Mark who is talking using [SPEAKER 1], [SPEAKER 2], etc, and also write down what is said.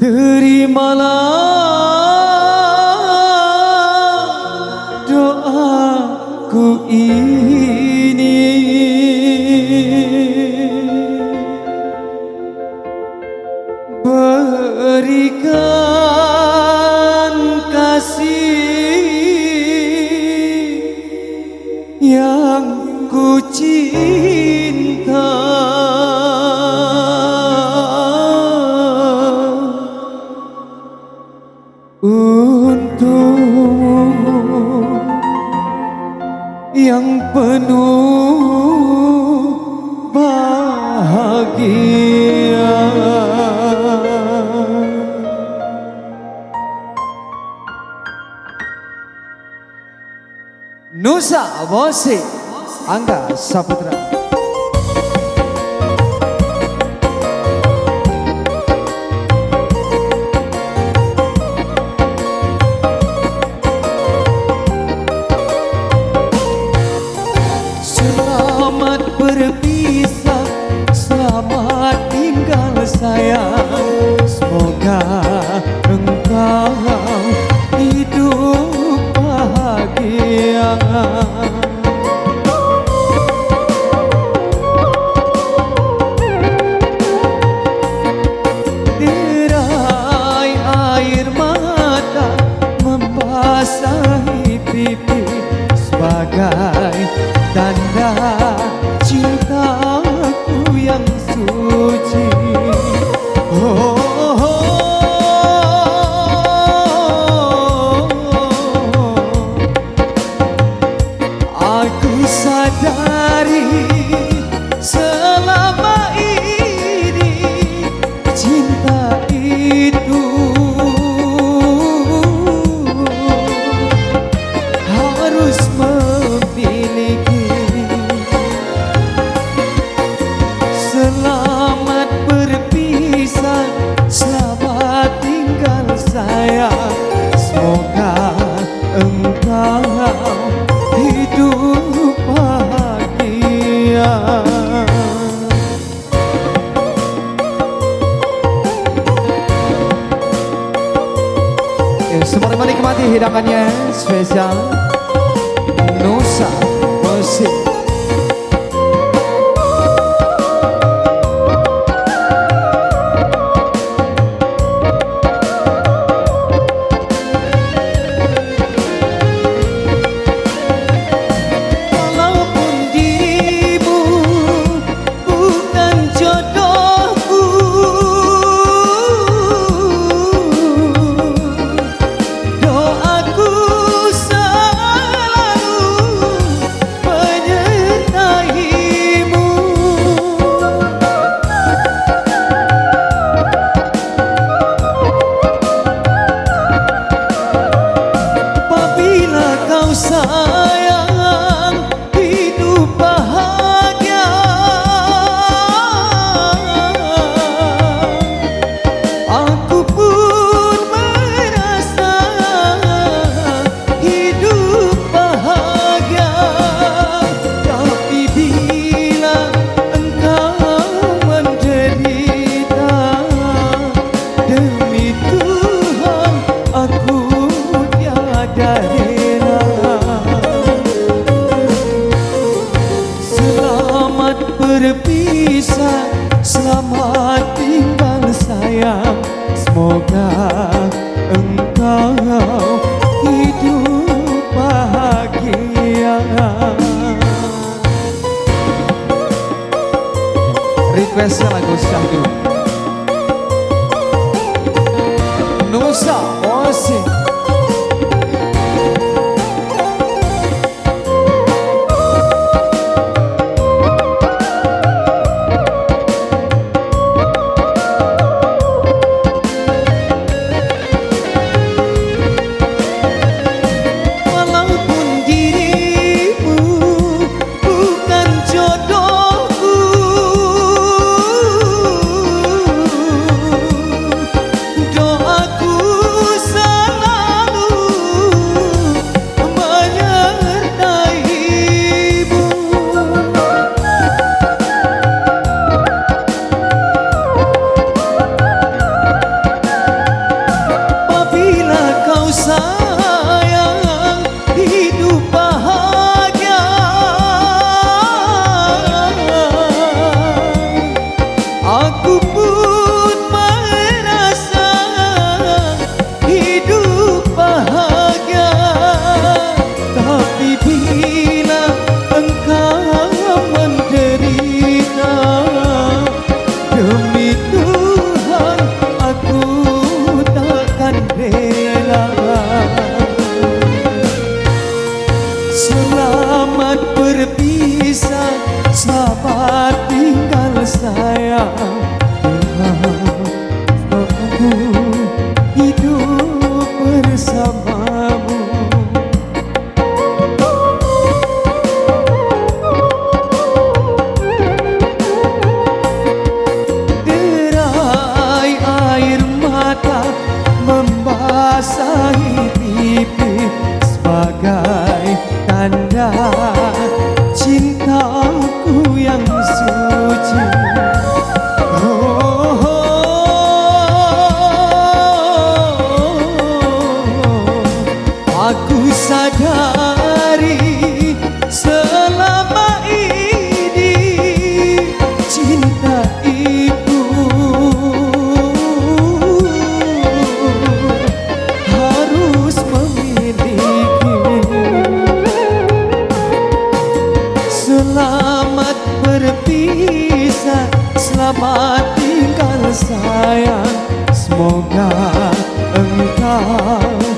[SPEAKER 1] Terimalah doaku ini, berikan kasih yang ku cinta. Untukmu yang penuh bahagia. Nusa Musik Angga Saputra. Selamat berpisah, selamat tinggal sayang. Semoga engkau hidup bahagia. Derai air mata membasahi pipi sebagai tanda cintaku yang suci. Oh, oh, oh. Aku sadari selama ini cinta itu harus memiliki. Selamat berpisah, selamat tinggal sayang. Semoga engkau hidup bahagia. Semakin menikmati hidangannya spesial Nusa Musik. Sayang, hidup bahagia. Aku pun merasa hidup bahagia. Tapi bila engkau menderita, demi Tuhan aku tiada rela. Berpisah, selamat tinggal sayang. Semoga engkau hidup bahagia. Requestnya lagu syahdu Nusa Musik. selamat tinggal sayang. Semoga engkau